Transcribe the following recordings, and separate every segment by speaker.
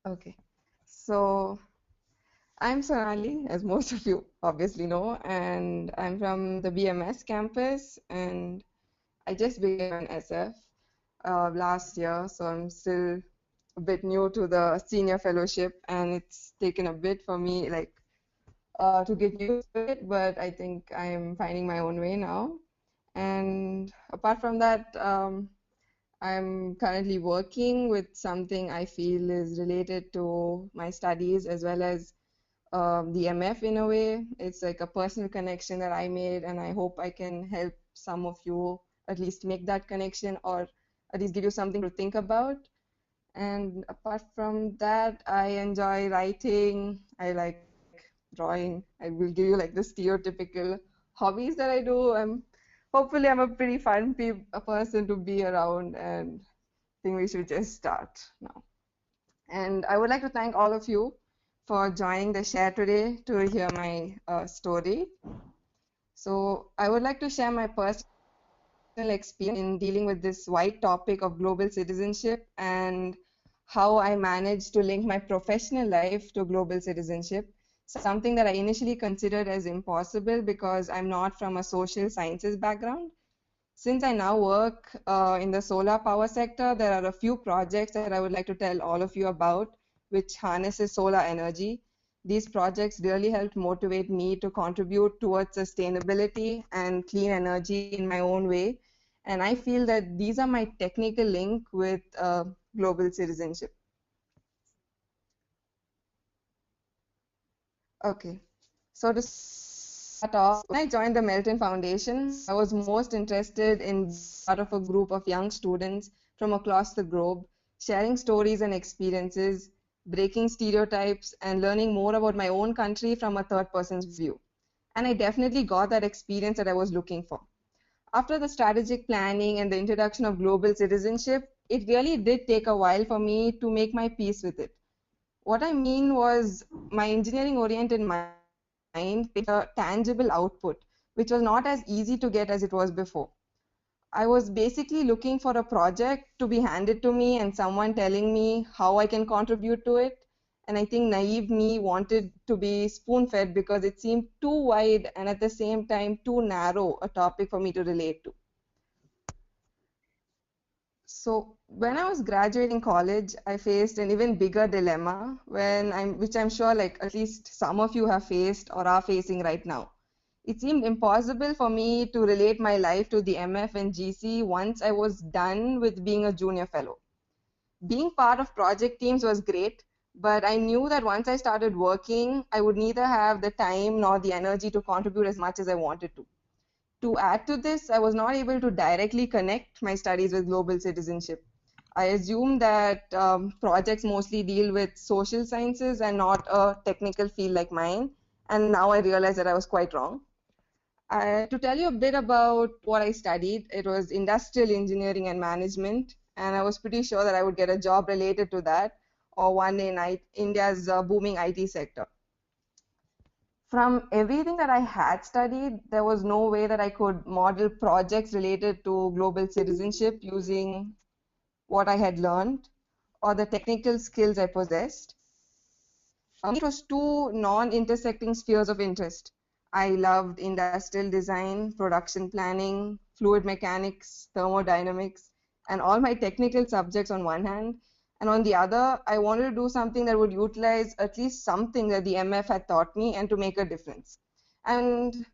Speaker 1: Okay. So I'm Sonali, as most of you obviously know, and I'm from the BMS campus, and I just became an SF last year, so I'm still a bit new to the senior fellowship, and it's taken a bit for me, like, to get used to it, but I think I'm finding my own way now. And apart from that, I'm currently working with something I feel is related to my studies as well as the MF in a way. It's like a personal connection that I made, and I hope I can help some of you at least make that connection or at least give you something to think about. And apart from that, I enjoy writing. I like drawing. I will give you like the stereotypical hobbies that I do. Hopefully I'm a pretty fun a person to be around, and think we should just start now. And I would like to thank all of you for joining the share today to hear my story. So I would like to share my personal experience in dealing with this wide topic of global citizenship and how I managed to link my professional life to global citizenship, something that I initially considered as impossible because I'm not from a social sciences background. Since I now work in the solar power sector, there are a few projects that I would like to tell all of you about, which harnesses solar energy. These projects really helped motivate me to contribute towards sustainability and clean energy in my own way. And I feel that these are my technical link with global citizenship. Okay. So to start off, when I joined the Melton Foundation, I was most interested in part of a group of young students from across the globe, sharing stories and experiences, breaking stereotypes, and learning more about my own country from a third person's view. And I definitely got that experience that I was looking for. After the strategic planning and the introduction of global citizenship, it really did take a while for me to make my peace with it. What I mean was my engineering oriented mind a tangible output, which was not as easy to get as it was before. I was basically looking for a project to be handed to me and someone telling me how I can contribute to it. And I think naive me wanted to be spoon fed because it seemed too wide and at the same time too narrow a topic for me to relate to. So when I was graduating college, I faced an even bigger dilemma which I'm sure like at least some of you have faced or are facing right now. It seemed impossible for me to relate my life to the MF and GC once I was done with being a junior fellow. Being part of project teams was great, but I knew that once I started working, I would neither have the time nor the energy to contribute as much as I wanted to. To add to this, I was not able to directly connect my studies with global citizenship. I assumed that projects mostly deal with social sciences and not a technical field like mine, and now I realize that I was quite wrong. To tell you a bit about what I studied, it was industrial engineering and management, and I was pretty sure that I would get a job related to that or one in India's booming IT sector. From everything that I had studied, there was no way that I could model projects related to global citizenship using what I had learned or the technical skills I possessed. It was two non-intersecting spheres of interest. I loved industrial design, production planning, fluid mechanics, thermodynamics, and all my technical subjects on one hand. And on the other, I wanted to do something that would utilize at least something that the MF had taught me and to make a difference. And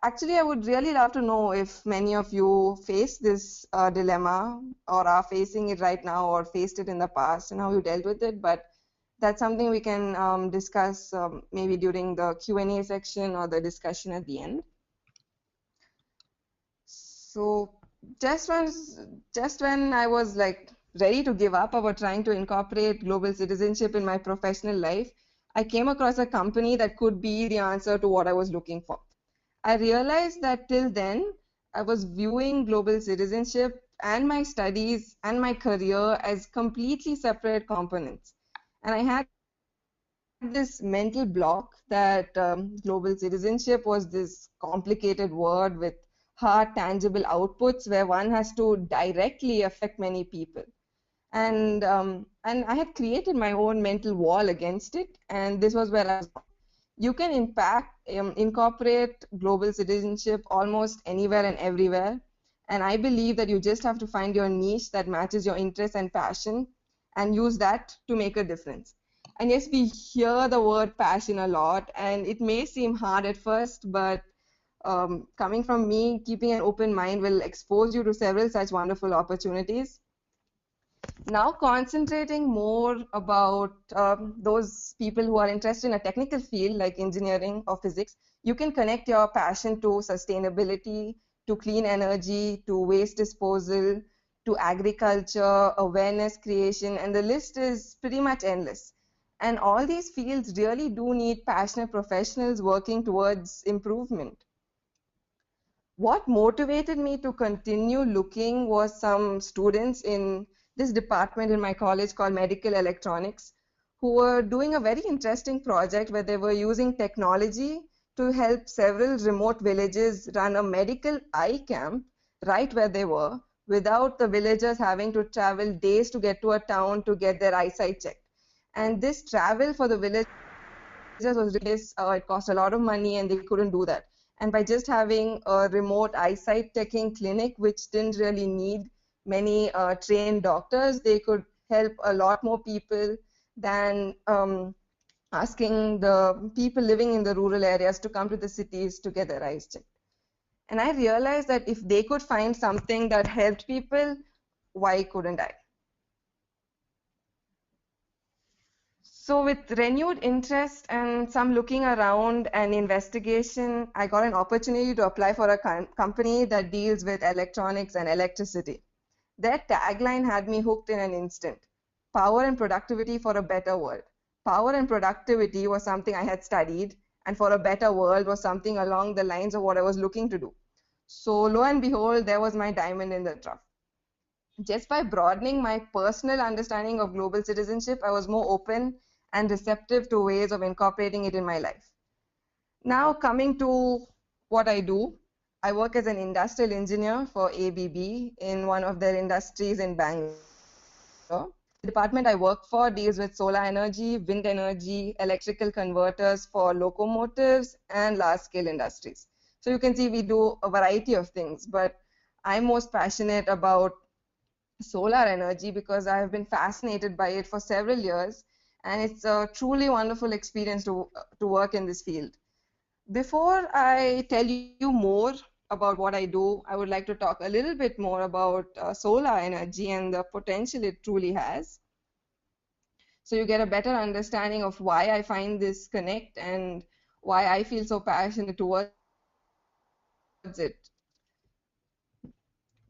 Speaker 1: actually, I would really love to know if many of you face this dilemma or are facing it right now or faced it in the past and how you dealt with it. But that's something we can discuss maybe during the Q&A section or the discussion at the end. So just when I was like ready to give up about trying to incorporate global citizenship in my professional life, I came across a company that could be the answer to what I was looking for. I realized that till then, I was viewing global citizenship and my studies and my career as completely separate components. And I had this mental block that global citizenship was this complicated word with hard, tangible outputs where one has to directly affect many people. And and I had created my own mental wall against it, and this was where I was wrong. You can incorporate global citizenship almost anywhere and everywhere, and I believe that you just have to find your niche that matches your interest and passion and use that to make a difference. And yes, we hear the word passion a lot, and it may seem hard at first, but coming from me, keeping an open mind will expose you to several such wonderful opportunities. Now, concentrating more about those people who are interested in a technical field like engineering or physics, you can connect your passion to sustainability, to clean energy, to waste disposal, to agriculture, awareness creation, and the list is pretty much endless. And all these fields really do need passionate professionals working towards improvement. What motivated me to continue looking was some students in this department in my college called medical electronics who were doing a very interesting project where they were using technology to help several remote villages run a medical eye camp right where they were without the villagers having to travel days to get to a town to get their eyesight checked. And this travel for the villagers was ridiculous. It cost a lot of money and they couldn't do that. And by just having a remote eyesight checking clinic, which didn't really need many trained doctors, they could help a lot more people than asking the people living in the rural areas to come to the cities to get their eyes checked. And I realized that if they could find something that helped people, why couldn't I? So with renewed interest and some looking around and investigation, I got an opportunity to apply for a company that deals with electronics and electricity. Their tagline had me hooked in an instant. Power and productivity for a better world. Power and productivity was something I had studied, and for a better world was something along the lines of what I was looking to do. So lo and behold, there was my diamond in the rough. Just by broadening my personal understanding of global citizenship, I was more open and receptive to ways of incorporating it in my life. Now, coming to what I do, I work as an industrial engineer for ABB in one of their industries in Bangalore. The department I work for deals with solar energy, wind energy, electrical converters for locomotives, and large-scale industries. So you can see we do a variety of things, but I'm most passionate about solar energy because I have been fascinated by it for several years, and it's a truly wonderful experience to work in this field. Before I tell you more about what I do, I would like to talk a little bit more about solar energy and the potential it truly has. So you get a better understanding of why I find this connect and why I feel so passionate towards it.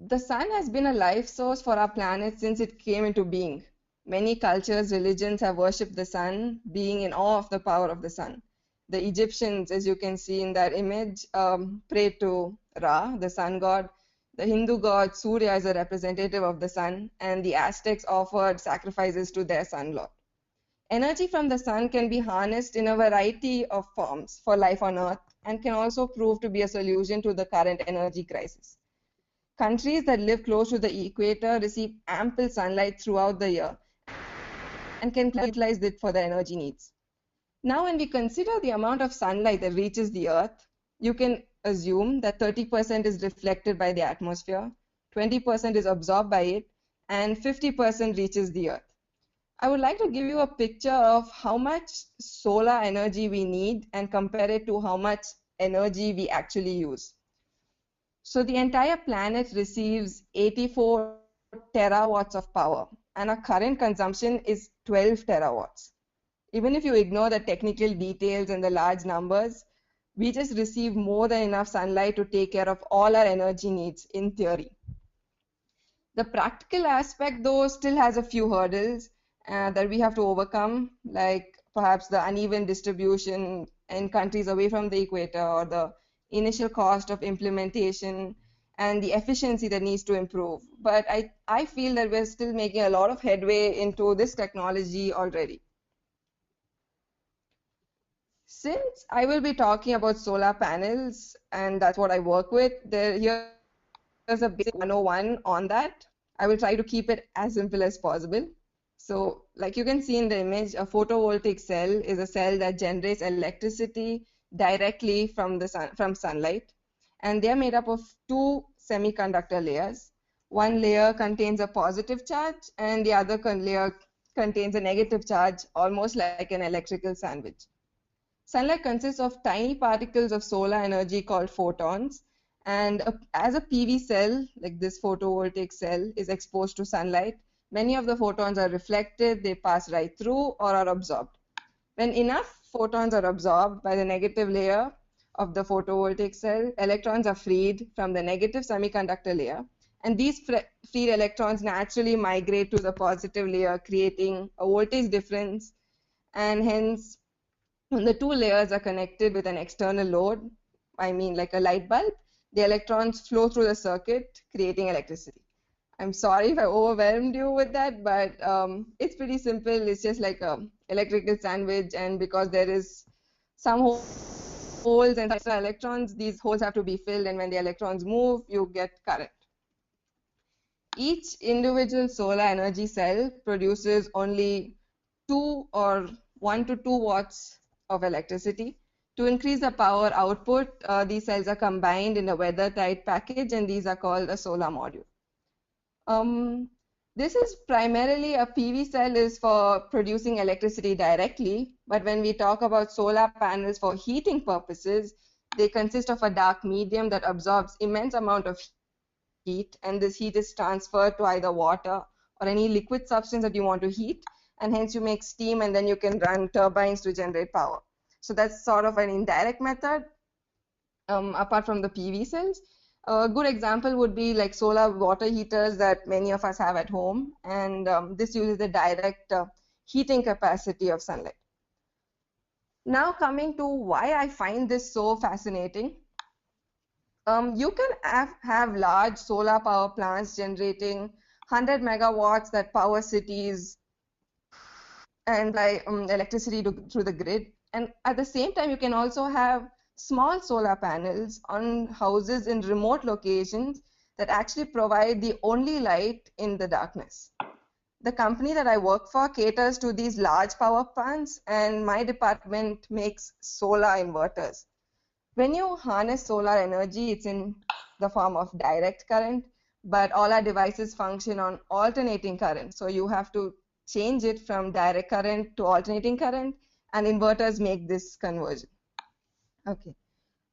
Speaker 1: The sun has been a life source for our planet since it came into being. Many cultures, religions have worshipped the sun, being in awe of the power of the sun. The Egyptians, as you can see in that image, prayed to Ra, the sun god. The Hindu god Surya is a representative of the sun, and the Aztecs offered sacrifices to their sun lord. Energy from the sun can be harnessed in a variety of forms for life on Earth and can also prove to be a solution to the current energy crisis. Countries that live close to the equator receive ample sunlight throughout the year and can utilize it for their energy needs. Now, when we consider the amount of sunlight that reaches the Earth, you can assume that 30% is reflected by the atmosphere, 20% is absorbed by it, and 50% reaches the Earth. I would like to give you a picture of how much solar energy we need and compare it to how much energy we actually use. So the entire planet receives 84 terawatts of power, and our current consumption is 12 terawatts. Even if you ignore the technical details and the large numbers, we just receive more than enough sunlight to take care of all our energy needs in theory. The practical aspect, though, still has a few hurdles that we have to overcome, like perhaps the uneven distribution in countries away from the equator, or the initial cost of implementation, and the efficiency that needs to improve. But I feel that we're still making a lot of headway into this technology already. Since I will be talking about solar panels, and that's what I work with, here's a basic 101 on that. I will try to keep it as simple as possible. So like you can see in the image, a photovoltaic cell is a cell that generates electricity directly from the sun, from sunlight. And they are made up of two semiconductor layers. One layer contains a positive charge and the other layer contains a negative charge, almost like an electrical sandwich. Sunlight consists of tiny particles of solar energy called photons. And as a PV cell, like this photovoltaic cell, is exposed to sunlight, many of the photons are reflected, they pass right through, or are absorbed. When enough photons are absorbed by the negative layer of the photovoltaic cell, electrons are freed from the negative semiconductor layer. And these freed electrons naturally migrate to the positive layer, creating a voltage difference. And hence, when the two layers are connected with an external load, I mean like a light bulb, the electrons flow through the circuit, creating electricity. I'm sorry if I overwhelmed you with that, but it's pretty simple. It's just like a electrical sandwich, and because there is some holes and some electrons, these holes have to be filled, and when the electrons move, you get current. Each individual solar energy cell produces only 1 to 2 watts of electricity. To increase the power output, these cells are combined in a weather-tight package, and these are called a solar module. This is primarily a PV cell is for producing electricity directly, but when we talk about solar panels for heating purposes, they consist of a dark medium that absorbs immense amount of heat, and this heat is transferred to either water or any liquid substance that you want to heat, and hence you make steam, and then you can run turbines to generate power. So that's sort of an indirect method apart from the PV cells. A good example would be like solar water heaters that many of us have at home, and this uses the direct heating capacity of sunlight. Now coming to why I find this so fascinating. You can have large solar power plants generating 100 megawatts that power cities and by electricity through the grid. And at the same time, you can also have small solar panels on houses in remote locations that actually provide the only light in the darkness. The company that I work for caters to these large power plants, and my department makes solar inverters. When you harness solar energy, it's in the form of direct current, but all our devices function on alternating current. So you have to change it from direct current to alternating current, and inverters make this conversion. Okay.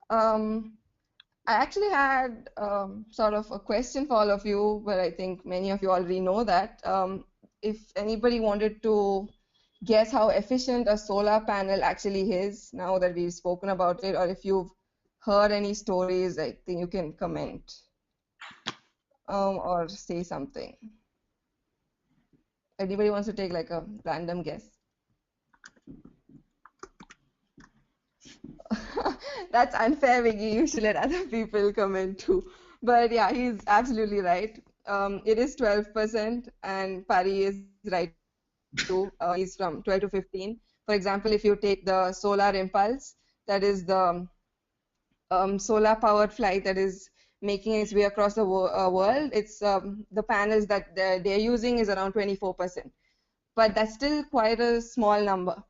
Speaker 1: I actually had sort of a question for all of you, but I think many of you already know that. If anybody wanted to guess how efficient a solar panel actually is, now that we've spoken about it, or if you've heard any stories, I think you can comment or say something. Anybody wants to take like a random guess? That's unfair, Vicky. You should let other people comment too. But yeah, he's absolutely right. It is 12%, and Pari is right too. He's from 12 to 15. For example, if you take the solar impulse, that is the solar powered flight that is making its way across the world, it's the panels that they're using is around 24%. But that's still quite a small number.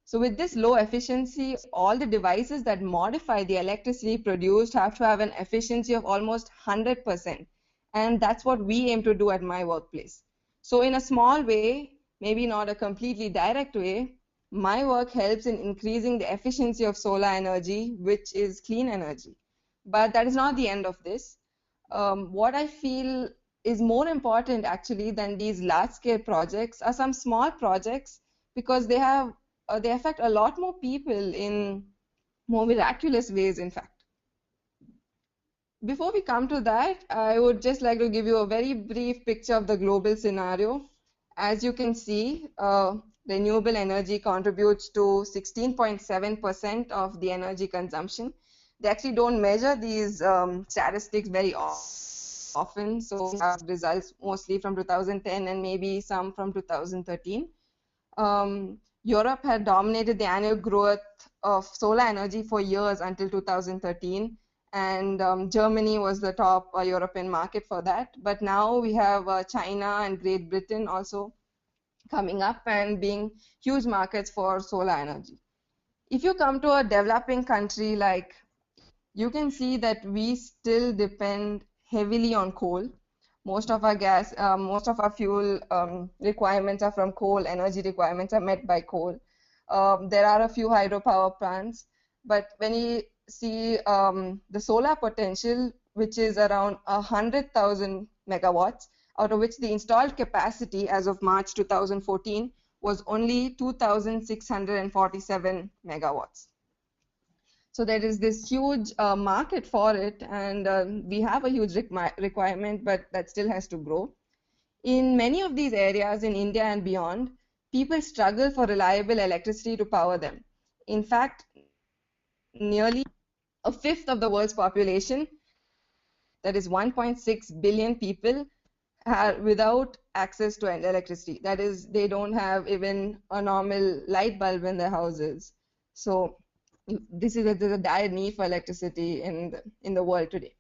Speaker 1: So with this low efficiency, all the devices that modify the electricity produced have to have an efficiency of almost 100%. And that's what we aim to do at my workplace. So in a small way, maybe not a completely direct way, my work helps in increasing the efficiency of solar energy, which is clean energy. But that is not the end of this. What I feel is more important actually than these large-scale projects are some small projects, because they affect a lot more people in more miraculous ways, in fact. Before we come to that, I would just like to give you a very brief picture of the global scenario. As you can see, renewable energy contributes to 16.7% of the energy consumption. They actually don't measure these statistics very often, so we have results mostly from 2010 and maybe some from 2013. Europe had dominated the annual growth of solar energy for years until 2013, and Germany was the top European market for that. But now we have China and Great Britain also coming up and being huge markets for solar energy. If you come to a developing country like, you can see that we still depend heavily on coal. Most of our gas, most of our fuel requirements are from coal. Energy requirements are met by coal. There are a few hydropower plants, but when you see the solar potential, which is around 100,000 megawatts, out of which the installed capacity as of March 2014 was only 2,647 megawatts. So there is this huge market for it, and we have a huge requirement, but that still has to grow. In many of these areas in India and beyond, people struggle for reliable electricity to power them. In fact, nearly a fifth of the world's population, that is 1.6 billion people, are without access to electricity. That is, they don't have even a normal light bulb in their houses. So there's a dire need for electricity in the world today.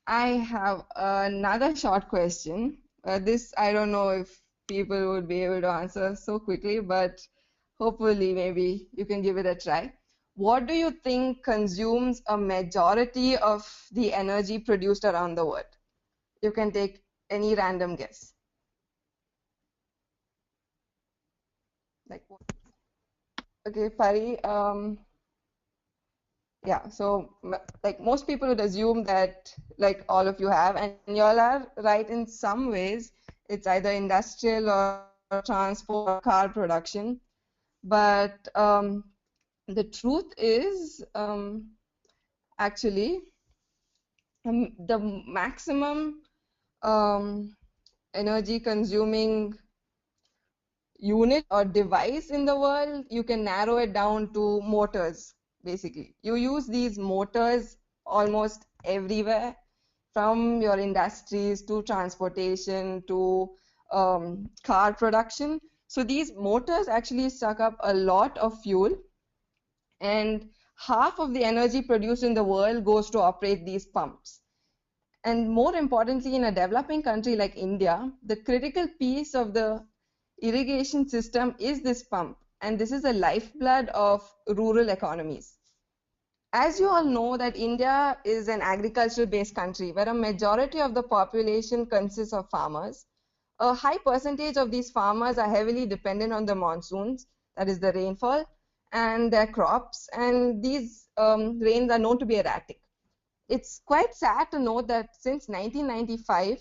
Speaker 1: I have another short question. This, I don't know if people would be able to answer so quickly, but hopefully maybe you can give it a try. What do you think consumes a majority of the energy produced around the world? You can take any random guess. Like what? Okay, Pari. Yeah, so like most people would assume that like all of you have, and y'all are right in some ways. It's either industrial or transport or car production. But the truth is actually the maximum energy consuming unit or device in the world, you can narrow it down to motors, basically. You use these motors almost everywhere, from your industries to transportation to car production. So these motors actually suck up a lot of fuel, and half of the energy produced in the world goes to operate these pumps. And more importantly, in a developing country like India, the critical piece of the irrigation system is this pump, and this is the lifeblood of rural economies. As you all know, that India is an agricultural based country where a majority of the population consists of farmers. A high percentage of these farmers are heavily dependent on the monsoons, that is the rainfall, and their crops, and these rains are known to be erratic. It's quite sad to note that since 1995,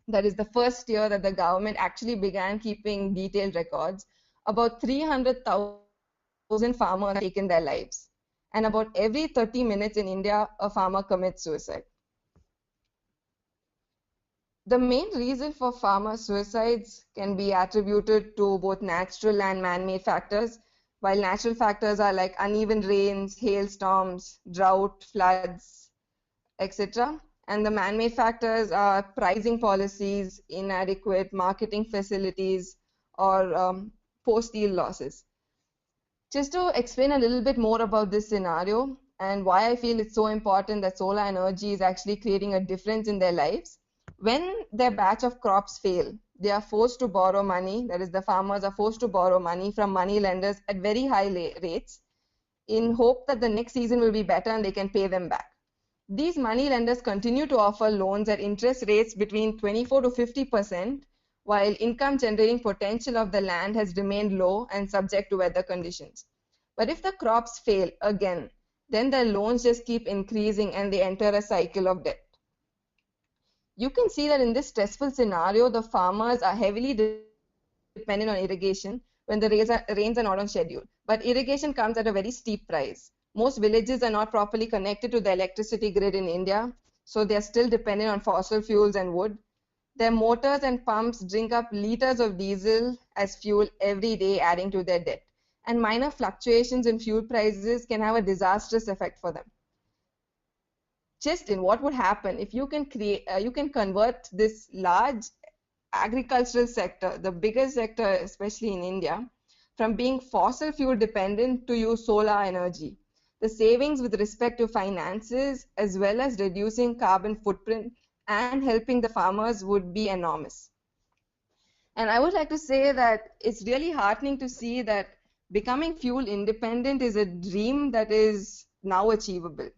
Speaker 1: that is the first year that the government actually began keeping detailed records, about 300,000 farmers have taken their lives. And about every 30 minutes in India, a farmer commits suicide. The main reason for farmer suicides can be attributed to both natural and man-made factors. While natural factors are like uneven rains, hailstorms, drought, floods, etc. And the man-made factors are pricing policies, inadequate marketing facilities, or post-yield losses. Just to explain a little bit more about this scenario and why I feel it's so important that solar energy is actually creating a difference in their lives, when their batch of crops fail, they are forced to borrow money, that is the farmers are forced to borrow money from money lenders at very high rates in hope that the next season will be better and they can pay them back. These money lenders continue to offer loans at interest rates between 24 to 50%, while income generating potential of the land has remained low and subject to weather conditions. But if the crops fail again, then their loans just keep increasing and they enter a cycle of debt. You can see that in this stressful scenario, the farmers are heavily dependent on irrigation when the rains are not on schedule. But irrigation comes at a very steep price. Most villages are not properly connected to the electricity grid in India, so they are still dependent on fossil fuels and wood. Their motors and pumps drink up liters of diesel as fuel every day, adding to their debt. And minor fluctuations in fuel prices can have a disastrous effect for them. Just in what would happen if you can convert this large agricultural sector, the biggest sector especially in India, from being fossil fuel dependent to use solar energy. The savings with respect to finances as well as reducing carbon footprint and helping the farmers would be enormous. And I would like to say that it's really heartening to see that becoming fuel independent is a dream that is now achievable.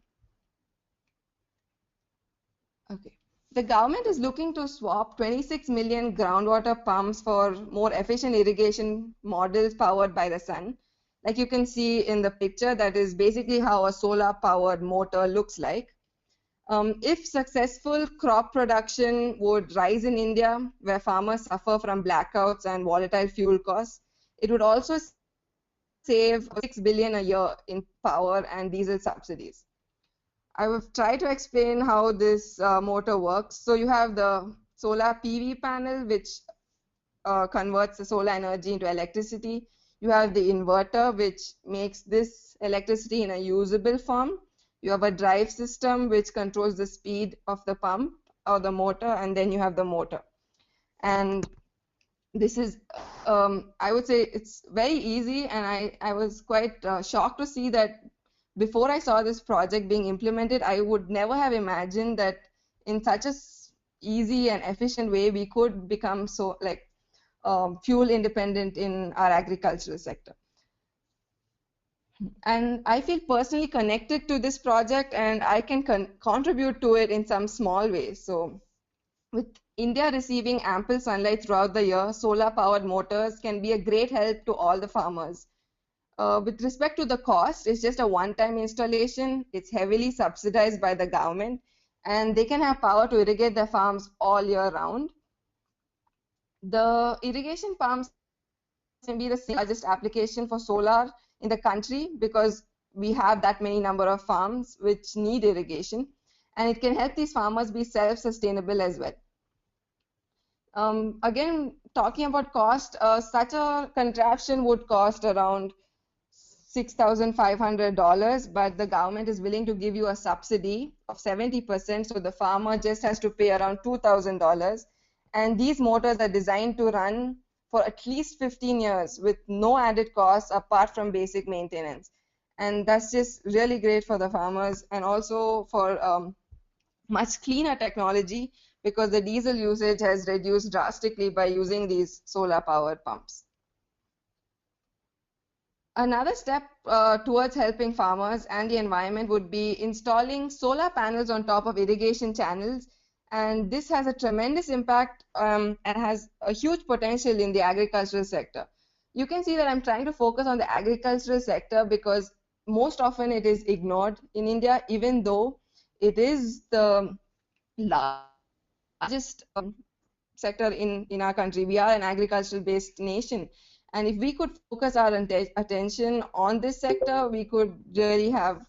Speaker 1: Okay. The government is looking to swap 26 million groundwater pumps for more efficient irrigation models powered by the sun. Like you can see in the picture, that is basically how a solar powered motor looks like. If successful, crop production would rise in India, where farmers suffer from blackouts and volatile fuel costs. It would also save 6 billion a year in power and diesel subsidies. I will try to explain how this motor works. So you have the solar PV panel, which converts the solar energy into electricity. You have the inverter, which makes this electricity in a usable form. You have a drive system, which controls the speed of the pump or the motor, and then you have the motor. And this is, I would say it's very easy, and I was quite shocked to see that before I saw this project being implemented, I would never have imagined that in such a easy and efficient way we could become so like fuel independent in our agricultural sector. And I feel personally connected to this project, and I can contribute to it in some small ways. So with India receiving ample sunlight throughout the year, solar-powered motors can be a great help to all the farmers. With respect to the cost, it's just a one-time installation. It's heavily subsidized by the government, and they can have power to irrigate their farms all year round. The irrigation pumps can be the largest application for solar in the country because we have that many number of farms which need irrigation, and it can help these farmers be self-sustainable as well. Again, talking about cost, such a contraption would cost around $6,500, but the government is willing to give you a subsidy of 70%, so the farmer just has to pay around $2,000. And these motors are designed to run for at least 15 years with no added costs apart from basic maintenance. And that's just really great for the farmers and also for much cleaner technology because the diesel usage has reduced drastically by using these solar powered pumps. Another step towards helping farmers and the environment would be installing solar panels on top of irrigation channels, and this has a tremendous impact and has a huge potential in the agricultural sector. You can see that I'm trying to focus on the agricultural sector because most often it is ignored in India, even though it is the largest sector in our country. We are an agricultural based nation, and if we could focus our attention on this sector, we could really have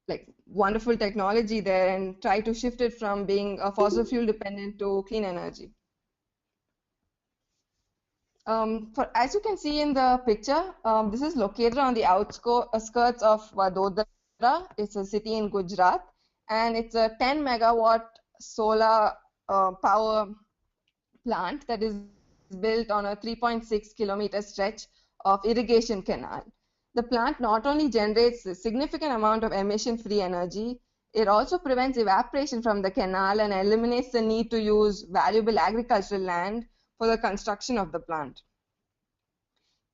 Speaker 1: like wonderful technology there and try to shift it from being a fossil fuel dependent to clean energy. As you can see in the picture, this is located on the outskirts of Vadodara. It's a city in Gujarat, and it's a 10 megawatt solar power plant that is built on a 3.6 kilometer stretch of irrigation canal. The plant not only generates a significant amount of emission-free energy, it also prevents evaporation from the canal and eliminates the need to use valuable agricultural land for the construction of the plant.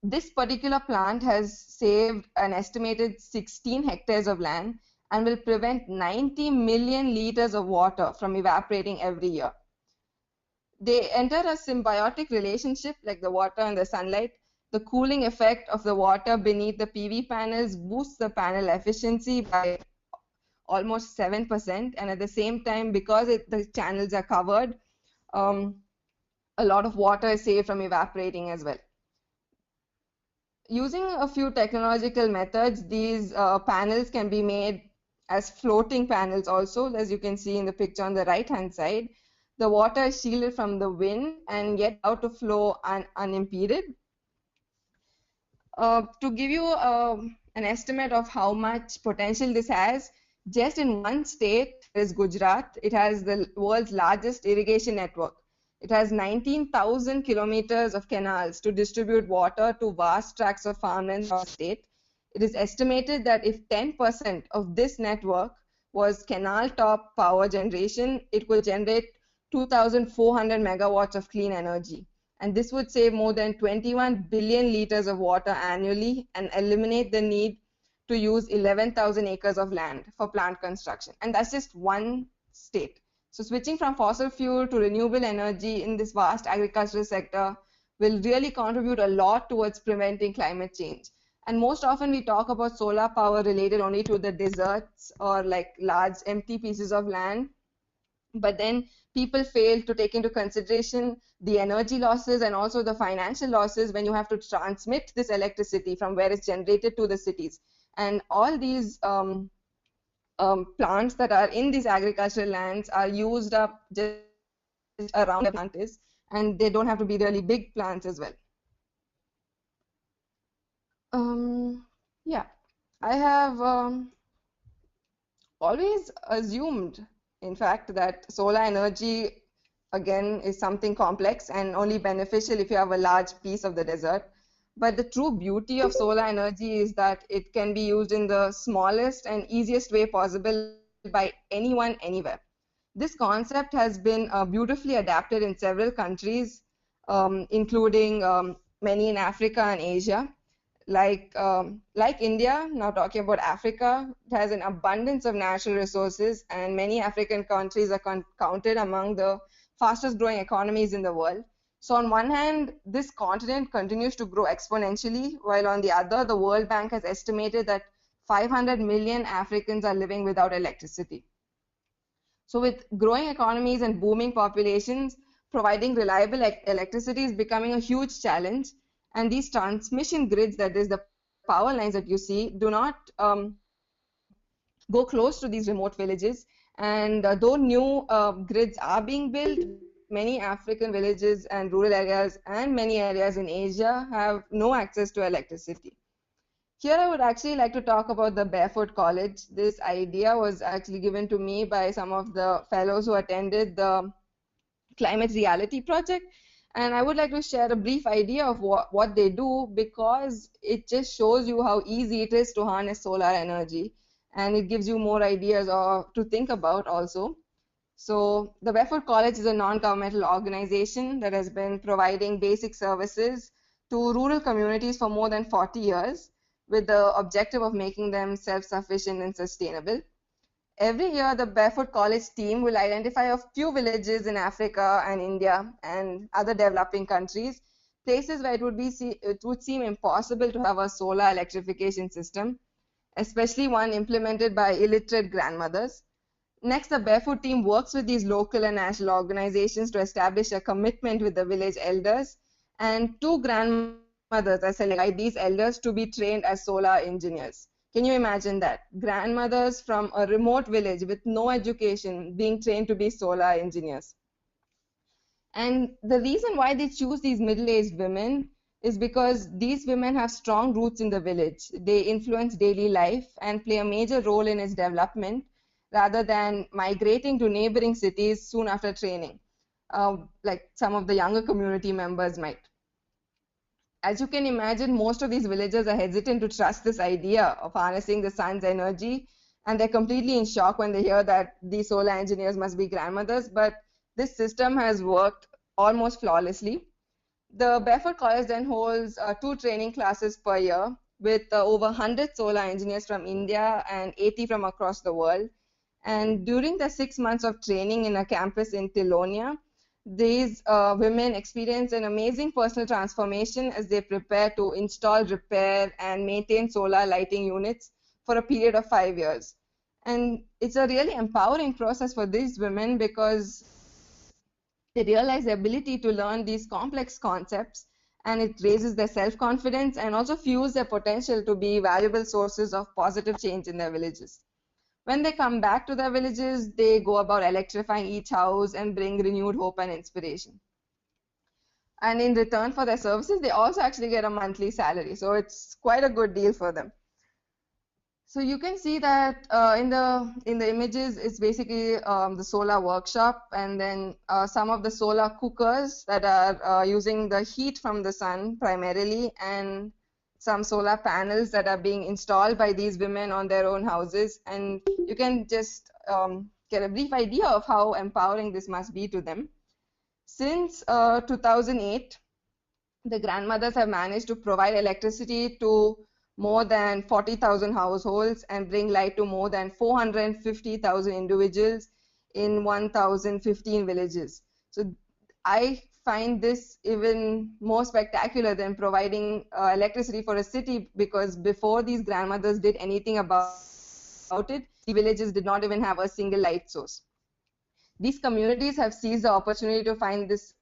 Speaker 1: This particular plant has saved an estimated 16 hectares of land and will prevent 90 million liters of water from evaporating every year. They enter a symbiotic relationship like the water and the sunlight. The cooling effect of the water beneath the PV panels boosts the panel efficiency by almost 7%, and at the same time, because the channels are covered, a lot of water is saved from evaporating as well. Using a few technological methods, these panels can be made as floating panels also, as you can see in the picture on the right hand side. The water is shielded from the wind and yet out to flow unimpeded. To give you an estimate of how much potential this has, just in one state, is Gujarat. It has the world's largest irrigation network. It has 19,000 kilometers of canals to distribute water to vast tracts of farmland in our state. It is estimated that if 10% of this network was canal top power generation, it will generate 2,400 megawatts of clean energy. And this would save more than 21 billion liters of water annually and eliminate the need to use 11,000 acres of land for plant construction. And that's just one state. So switching from fossil fuel to renewable energy in this vast agricultural sector will really contribute a lot towards preventing climate change. And most often we talk about solar power related only to the deserts or like large empty pieces of land. But then people fail to take into consideration the energy losses and also the financial losses when you have to transmit this electricity from where it's generated to the cities. And all these plants that are in these agricultural lands are used up just around the plant is, and they don't have to be really big plants as well. Yeah, I have always assumed, in fact, that solar energy, again, is something complex and only beneficial if you have a large piece of the desert. But the true beauty of solar energy is that it can be used in the smallest and easiest way possible by anyone, anywhere. This concept has been beautifully adapted in several countries, including many in Africa and Asia. Like India, now talking about Africa, it has an abundance of natural resources, and many African countries are counted among the fastest growing economies in the world. So on one hand, this continent continues to grow exponentially, while on the other, the World Bank has estimated that 500 million Africans are living without electricity. So with growing economies and booming populations, providing reliable electricity is becoming a huge challenge. And these transmission grids, that is the power lines that you see, do not go close to these remote villages. And though new grids are being built, many African villages and rural areas and many areas in Asia have no access to electricity. Here I would actually like to talk about the Barefoot College. This idea was actually given to me by some of the fellows who attended the Climate Reality Project. And I would like to share a brief idea of what they do, because it just shows you how easy it is to harness solar energy. And it gives you more ideas to think about also. So the Barefoot College is a non-governmental organization that has been providing basic services to rural communities for more than 40 years with the objective of making them self-sufficient and sustainable. Every year, the Barefoot College team will identify a few villages in Africa and India and other developing countries, places where it would seem impossible to have a solar electrification system, especially one implemented by illiterate grandmothers. Next, the Barefoot team works with these local and national organizations to establish a commitment with the village elders, and two grandmothers are selected by these elders to be trained as solar engineers. Can you imagine that? Grandmothers from a remote village with no education being trained to be solar engineers. And the reason why they choose these middle-aged women is because these women have strong roots in the village. They influence daily life and play a major role in its development rather than migrating to neighboring cities soon after training, like some of the younger community members might. As you can imagine, most of these villagers are hesitant to trust this idea of harnessing the sun's energy, and they're completely in shock when they hear that these solar engineers must be grandmothers. But this system has worked almost flawlessly. The Barefoot College then holds 2 training classes per year with over 100 solar engineers from India and 80 from across the world. And during the 6 months of training in a campus in Tilonia, these women experience an amazing personal transformation as they prepare to install, repair, and maintain solar lighting units for a period of 5 years. And it's a really empowering process for these women because they realize the ability to learn these complex concepts, and it raises their self-confidence and also fuels their potential to be valuable sources of positive change in their villages. When they come back to their villages, they go about electrifying each house and bring renewed hope and inspiration. And in return for their services, they also actually get a monthly salary. So it's quite a good deal for them. So you can see that in the images, it's basically the solar workshop, and then some of the solar cookers that are using the heat from the sun primarily, and some solar panels that are being installed by these women on their own houses. And you can just get a brief idea of how empowering this must be to them. Since 2008, the grandmothers have managed to provide electricity to more than 40,000 households and bring light to more than 450,000 individuals in 1,015 villages. So I find this even more spectacular than providing electricity for a city, because before these grandmothers did anything about it, the villages did not even have a single light source. These communities have seized the opportunity to find this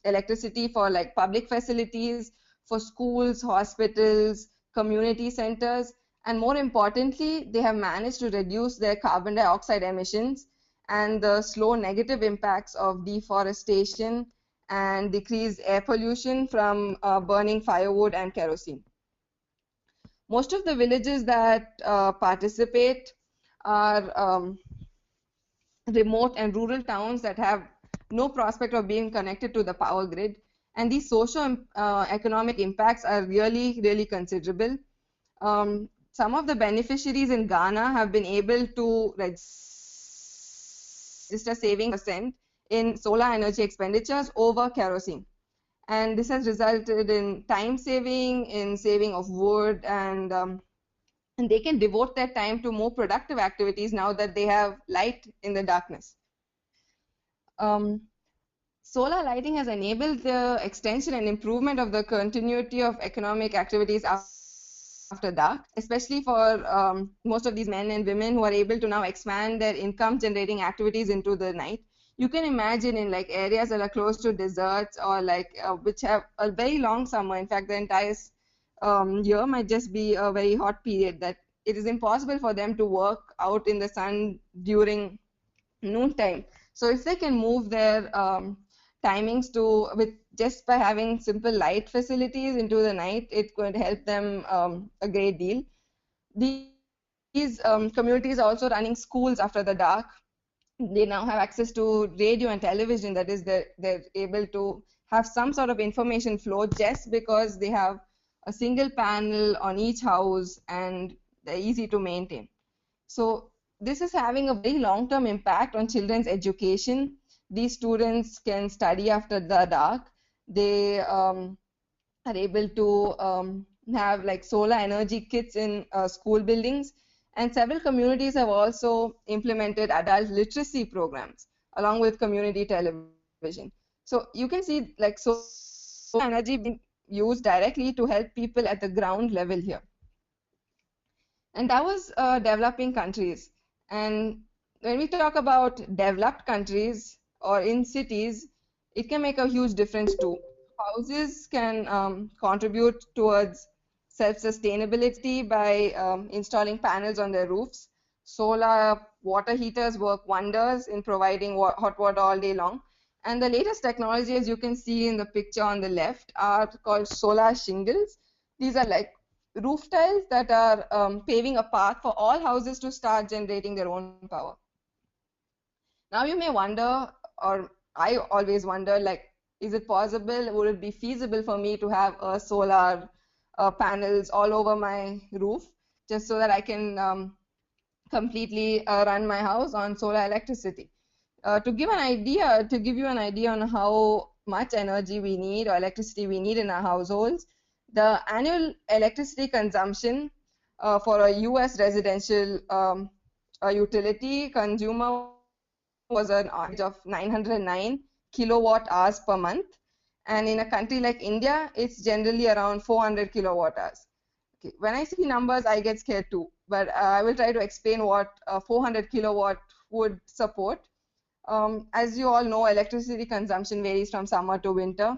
Speaker 1: electricity for like public facilities, for schools, hospitals, community centers, and more importantly, they have managed to reduce their carbon dioxide emissions and the slow negative impacts of deforestation and decreased air pollution from burning firewood and kerosene. Most of the villages that participate are remote and rural towns that have no prospect of being connected to the power grid, and these socio-economic impacts are really considerable. Some of the beneficiaries in Ghana have been able to register saving percent in solar energy expenditures over kerosene, and this has resulted in time saving, in saving of wood, and they can devote their time to more productive activities now that they have light in the darkness. Solar lighting has enabled the extension and improvement of the continuity of economic activities after dark, especially for most of these men and women who are able to now expand their income generating activities into the night. You can imagine in like areas that are close to deserts or like which have a very long summer. In fact, the entire year might just be a very hot period, that it is impossible for them to work out in the sun during noontime. So if they can move their timings to with just by having simple light facilities into the night, it could help them a great deal. These communities are also running schools after the dark. They now have access to radio and television, that is they're able to have some sort of information flow just because they have a single panel on each house and they're easy to maintain. So this is having a very long-term impact on children's education. These students can study after the dark. They are able to have like solar energy kits in school buildings, and several communities have also implemented adult literacy programs along with community television. So you can see like solar energy being used directly to help people at the ground level here. And that was developing countries. And when we talk about developed countries or in cities, it can make a huge difference too. Houses can contribute towards self-sustainability by installing panels on their roofs. Solar water heaters work wonders in providing hot water all day long. And the latest technology, as you can see in the picture on the left, are called solar shingles. These are like roof tiles that are paving a path for all houses to start generating their own power. Now you may wonder, or I always wonder, like, is it possible, would it be feasible for me to have a solar panels all over my roof just so that I can completely run my house on solar electricity? To give you an idea on how much energy we need or electricity we need in our households, the annual electricity consumption for a US residential utility consumer was an average of 909 kilowatt hours per month, and in a country like India, it's generally around 400 kilowatt hours. Okay. When I see numbers, I get scared too, but I will try to explain what 400 kilowatt would support. As you all know, electricity consumption varies from summer to winter.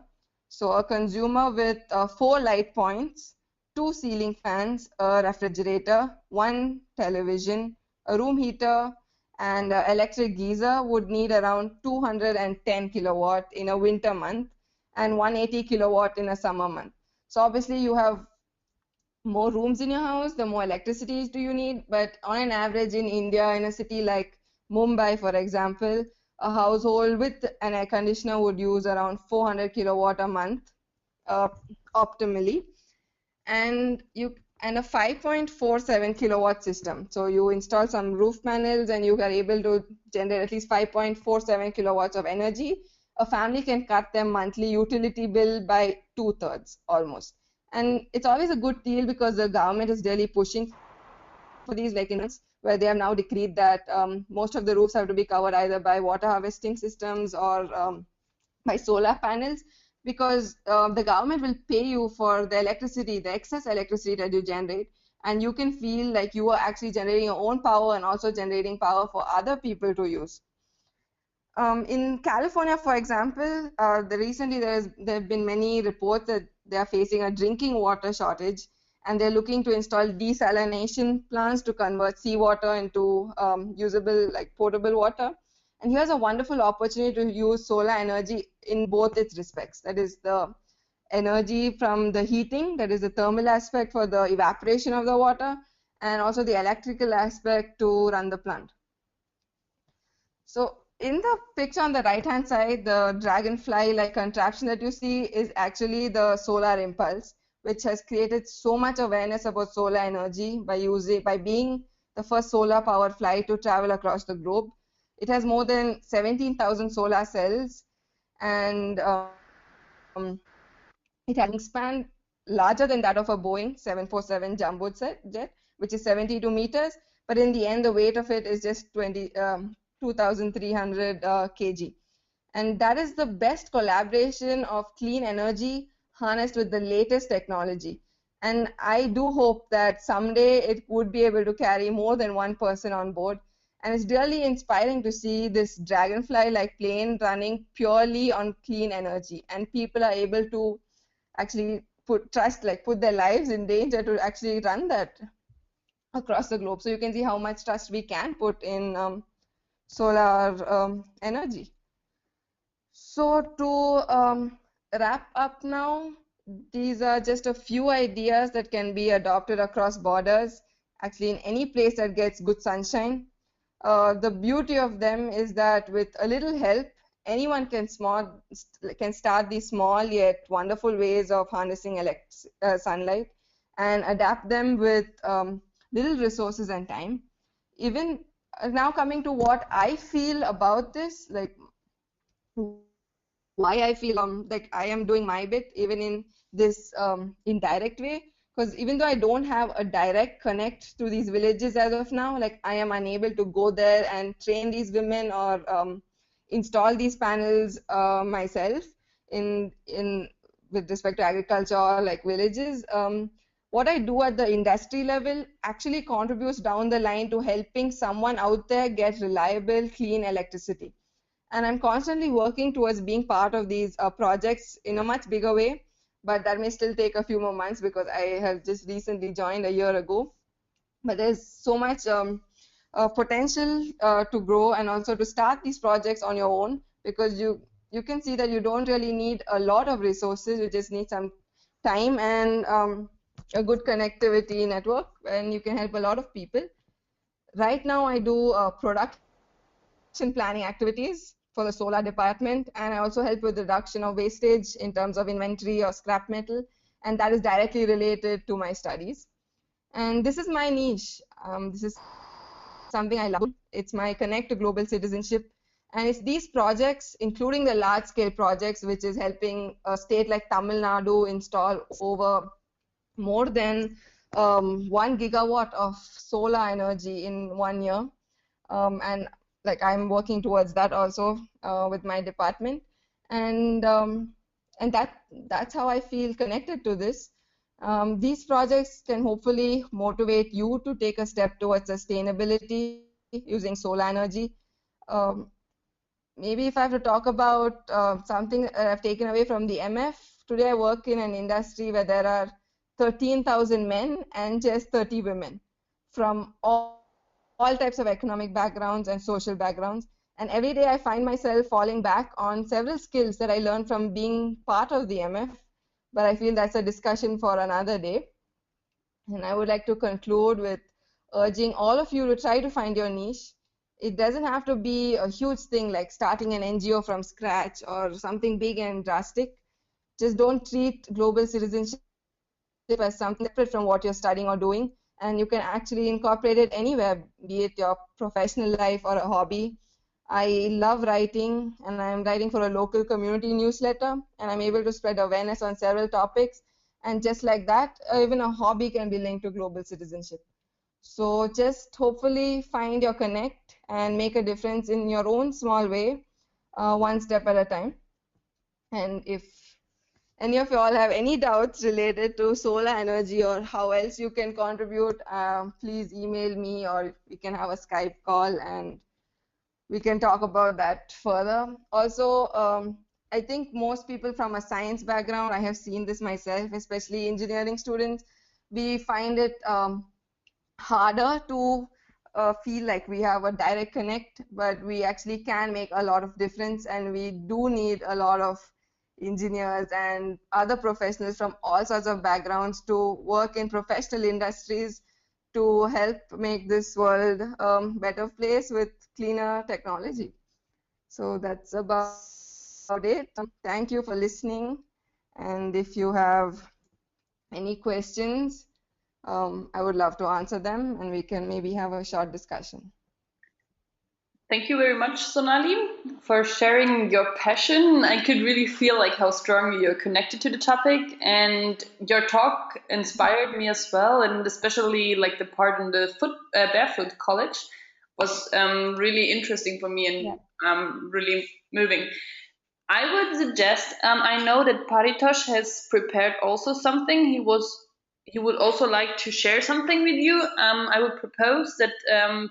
Speaker 1: So a consumer with 4 light points, 2 ceiling fans, a refrigerator, 1 television, a room heater, and an electric geyser would need around 210 kilowatt in a winter month and 180 kilowatt in a summer month. So obviously you have more rooms in your house, the more electricity do you need. But on an average in India, in a city like Mumbai, for example, a household with an air conditioner would use around 400 kilowatt a month optimally. And and a 5.47 kilowatt system. So you install some roof panels and you are able to generate at least 5.47 kilowatts of energy. A family can cut their monthly utility bill by 2/3 almost. And it's always a good deal because the government is really pushing for these, like in where they have now decreed that most of the roofs have to be covered either by water harvesting systems or by solar panels, because the government will pay you for the electricity, the excess electricity that you generate, and you can feel like you are actually generating your own power and also generating power for other people to use. In California, for example, recently there have been many reports that they are facing a drinking water shortage, and they're looking to install desalination plants to convert seawater into usable, like potable water. And here's a wonderful opportunity to use solar energy in both its respects. That is the energy from the heating, that is the thermal aspect for the evaporation of the water, and also the electrical aspect to run the plant. So in the picture on the right hand side, the dragonfly like contraption that you see is actually the solar impulse, which has created so much awareness about solar energy by being the first solar powered flight to travel across the globe. It has more than 17,000 solar cells, and it has a wingspan larger than that of a Boeing 747 jumbo jet, which is 72 meters. But in the end, the weight of it is just 2,300 kg. And that is the best collaboration of clean energy harnessed with the latest technology. And I do hope that someday it would be able to carry more than one person on board. And it's really inspiring to see this dragonfly-like plane running purely on clean energy. And people are able to actually put their lives in danger to actually run that across the globe. So you can see how much trust we can put in solar energy. So to wrap up now, these are just a few ideas that can be adopted across borders, actually in any place that gets good sunshine. The beauty of them is that with a little help, anyone can start these small yet wonderful ways of harnessing sunlight and adapt them with little resources and time. Even now, coming to what I feel about this, like why I feel like I am doing my bit even in this indirect way, because even though I don't have a direct connect to these villages as of now, like I am unable to go there and train these women or install these panels myself in with respect to agriculture or like villages. What I do at the industry level actually contributes down the line to helping someone out there get reliable, clean electricity. And I'm constantly working towards being part of these projects in a much bigger way, but that may still take a few more months because I have just recently joined a year ago. But there's so much potential to grow and also to start these projects on your own, because you can see that you don't really need a lot of resources. You just need some time and a good connectivity network, and you can help a lot of people. Right now, I do production planning activities for the solar department, and I also help with reduction of wastage in terms of inventory or scrap metal, and that is directly related to my studies. And this is my niche. This is something I love. It's my connect to global citizenship, and it's these projects, including the large-scale projects, which is helping a state like Tamil Nadu install over more than 1 gigawatt of solar energy in 1 year. And like I'm working towards that also with my department, and that's how I feel connected to this. These projects can hopefully motivate you to take a step towards sustainability using solar energy. Um, Maybe if I have to talk about something I've taken away from the MF, today I work in an industry where there are 13,000 men and just 30 women from all types of economic backgrounds and social backgrounds. And every day I find myself falling back on several skills that I learned from being part of the MF, but I feel that's a discussion for another day. And I would like to conclude with urging all of you to try to find your niche. It doesn't have to be a huge thing like starting an NGO from scratch or something big and drastic. Just don't treat global citizenship as something separate from what you're studying or doing, and you can actually incorporate it anywhere, be it your professional life or a hobby. I love writing, and I'm writing for a local community newsletter, and I'm able to spread awareness on several topics. And just like that, even a hobby can be linked to global citizenship. So just hopefully find your connect and make a difference in your own small way, one step at a time. And if any of you all have any doubts related to solar energy or how else you can contribute, please email me, or we can have a Skype call and we can talk about that further. Also, I think most people from a science background, I have seen this myself, especially engineering students, we find it harder to feel like we have a direct connect, but we actually can make a lot of difference, and we do need a lot of engineers and other professionals from all sorts of backgrounds to work in professional industries to help make this world a better place with cleaner technology. So that's about it. Thank you for listening, and if you have any questions, I would love to answer them, and we can maybe have a short discussion.
Speaker 2: Thank you very much, Sonali, for sharing your passion. I could really feel like how strongly you're connected to the topic, and your talk inspired me as well, and especially like the part in the Barefoot College was really interesting for me and really moving. I would suggest, I know that Paritosh has prepared also something. He would also like to share something with you. I would propose that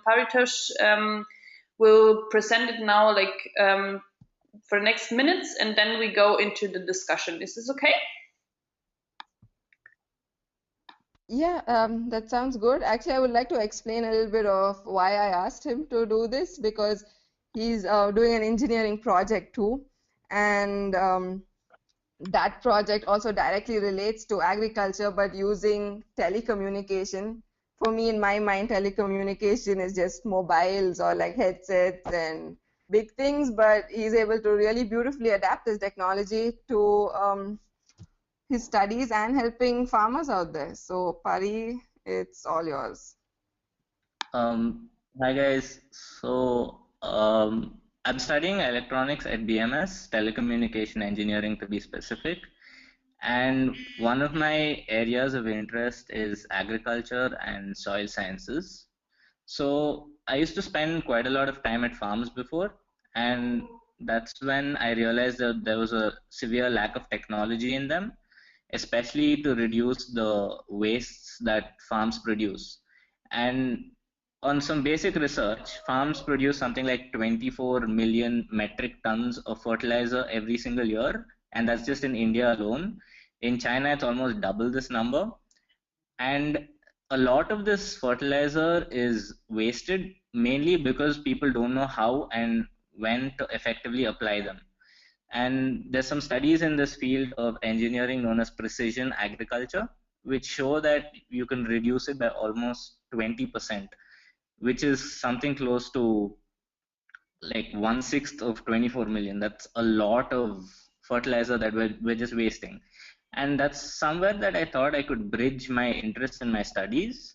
Speaker 2: Paritosh will present it now, like for next minutes, and then we go into the discussion. Is this okay?
Speaker 1: Yeah, that sounds good. Actually, I would like to explain a little bit of why I asked him to do this, because he's doing an engineering project too, and that project also directly relates to agriculture, but using telecommunication. For me, in my mind, telecommunication is just mobiles or like headsets and big things, but he's able to really beautifully adapt this technology to his studies and helping farmers out there. So, Pari, it's all yours.
Speaker 3: Hi guys. I'm studying electronics at BMS, telecommunication engineering to be specific. And one of my areas of interest is agriculture and soil sciences. So I used to spend quite a lot of time at farms before, and that's when I realized that there was a severe lack of technology in them, especially to reduce the wastes that farms produce. And on some basic research, farms produce something like 24 million metric tons of fertilizer every single year, and that's just in India alone. In China, it's almost double this number. And a lot of this fertilizer is wasted mainly because people don't know how and when to effectively apply them. And there's some studies in this field of engineering known as precision agriculture, which show that you can reduce it by almost 20%, which is something close to like 1/6 of 24 million. That's a lot of fertilizer that we're just wasting. And that's somewhere that I thought I could bridge my interest in my studies.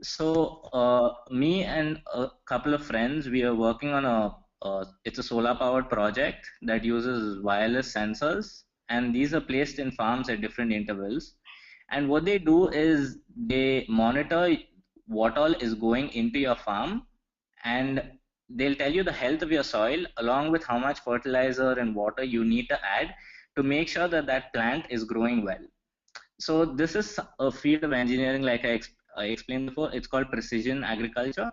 Speaker 3: So me and a couple of friends, we are working on it's a solar powered project that uses wireless sensors, and these are placed in farms at different intervals. And what they do is they monitor what all is going into your farm, and they'll tell you the health of your soil along with how much fertilizer and water you need to add to make sure that that plant is growing well. So this is a field of engineering, like I explained before. It's called precision agriculture,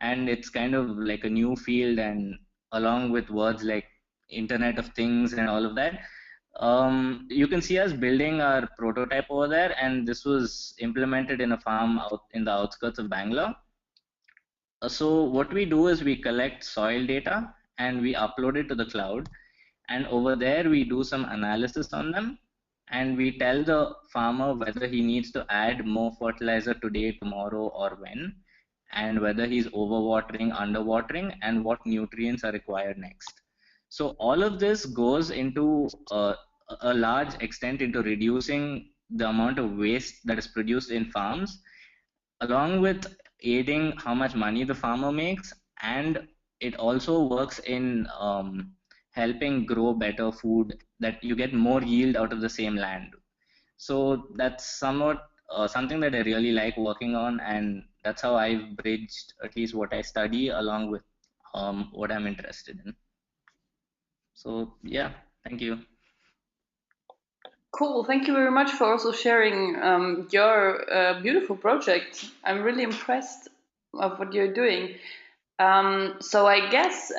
Speaker 3: and it's kind of like a new field. And along with words like Internet of Things and all of that, you can see us building our prototype over there. And this was implemented in a farm out in the outskirts of Bangalore. So what we do is we collect soil data and we upload it to the cloud, and over there we do some analysis on them, and we tell the farmer whether he needs to add more fertilizer today, tomorrow, or when, and whether he's overwatering, underwatering, and what nutrients are required next. So all of this goes into a large extent into reducing the amount of waste that is produced in farms, along with aiding how much money the farmer makes, and it also works in helping grow better food, that you get more yield out of the same land. So that's somewhat something that I really like working on, and that's how I've bridged at least what I study along with what I'm interested in. So yeah, thank you.
Speaker 2: Cool. Thank you very much for also sharing your beautiful project. I'm really impressed of what you're doing. So I guess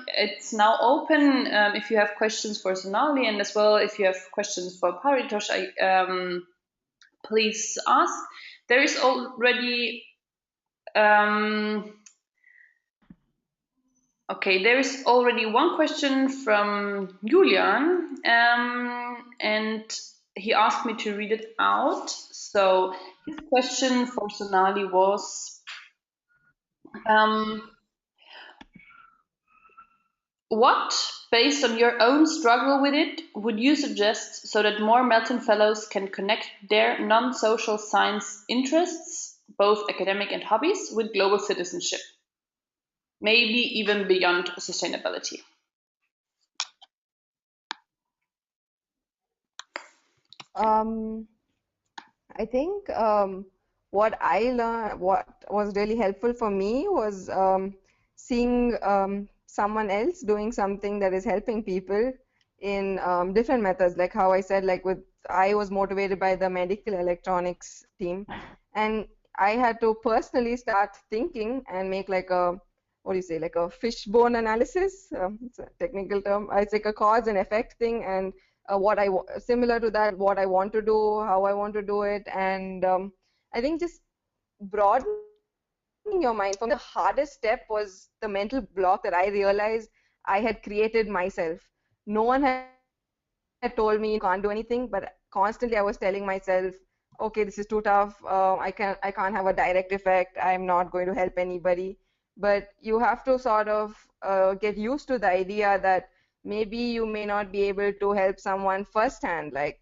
Speaker 2: it's now open if you have questions for Sonali, and as well if you have questions for Paritosh, please ask. There is already okay. There is already one question from Julian, and he asked me to read it out. So his question for Sonali was. What, based on your own struggle with it, would you suggest so that more Melton Fellows can connect their non-social science interests, both academic and hobbies, with global citizenship? Maybe even beyond sustainability.
Speaker 1: I think what I learned, what was really helpful for me was seeing someone else doing something that is helping people in different methods. Like how I said, like I was motivated by the medical electronics team, and I had to personally start thinking and make like a, what do you say, like a fishbone analysis. It's a technical term. It's like a cause and effect thing, and similar to that, what I want to do, how I want to do it, and I think just broadening your mind. For me, the hardest step was the mental block that I realized I had created myself. No one had told me you can't do anything, but constantly I was telling myself, okay, this is too tough. I can't have a direct effect. I'm not going to help anybody. But you have to sort of get used to the idea that maybe you may not be able to help someone firsthand, like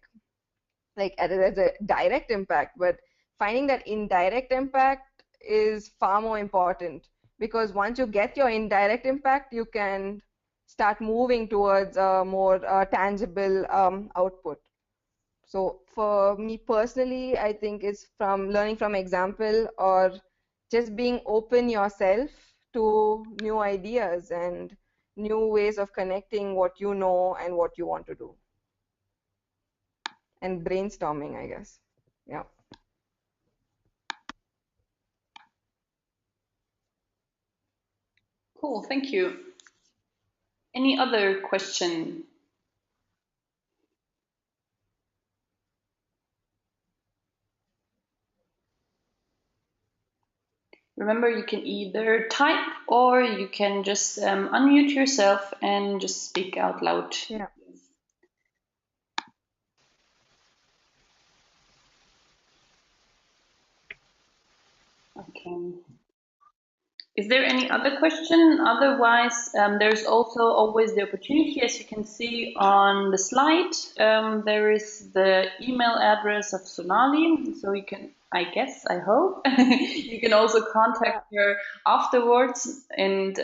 Speaker 1: as a direct impact, but finding that indirect impact is far more important, because once you get your indirect impact, you can start moving towards a more tangible output. So for me personally, I think it's from learning from example, or just being open yourself to new ideas and new ways of connecting what you know and what you want to do. And brainstorming, I guess. Yeah.
Speaker 2: Cool, thank you. Any other question? Remember, you can either type or you can just unmute yourself and just speak out loud.
Speaker 1: Yeah.
Speaker 2: Okay. Is there any other question? Otherwise, there's also always the opportunity, as you can see on the slide. There is the email address of Sonali, so you can, I guess, I hope, you can also contact her afterwards. And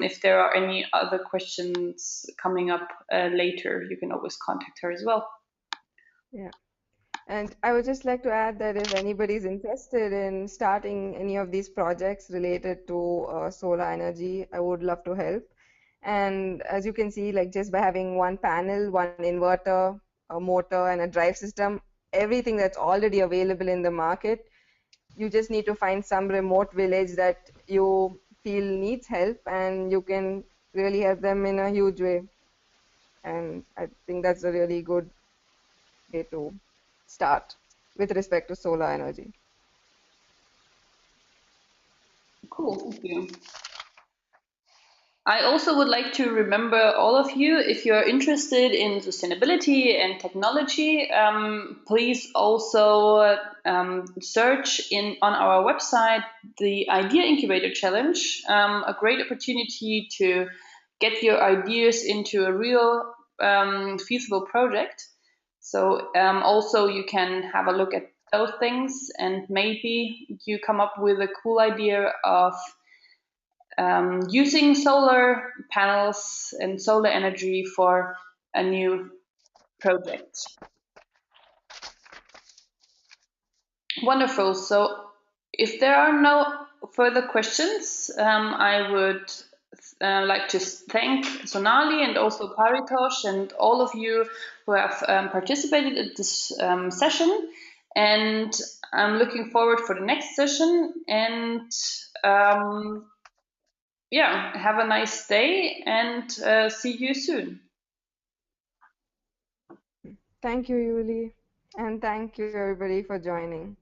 Speaker 2: if there are any other questions coming up later, you can always contact her as well.
Speaker 1: Yeah. And I would just like to add that if anybody's interested in starting any of these projects related to solar energy, I would love to help. And as you can see, like just by having one panel, one inverter, a motor, and a drive system, everything that's already available in the market, you just need to find some remote village that you feel needs help, and you can really help them in a huge way. And I think that's a really good way to start with respect to solar energy.
Speaker 2: Cool, thank you. I also would like to remember all of you, if you're interested in sustainability and technology, please also search on our website the Idea Incubator Challenge, a great opportunity to get your ideas into a real feasible project. So also you can have a look at those things, and maybe you come up with a cool idea of using solar panels and solar energy for a new project. Wonderful. So if there are no further questions, I would like to thank Sonali and also Paritosh and all of you who have participated in this session. And I'm looking forward for the next session. And yeah, have a nice day and see you soon.
Speaker 1: Thank you, Yuli, and thank you everybody for joining.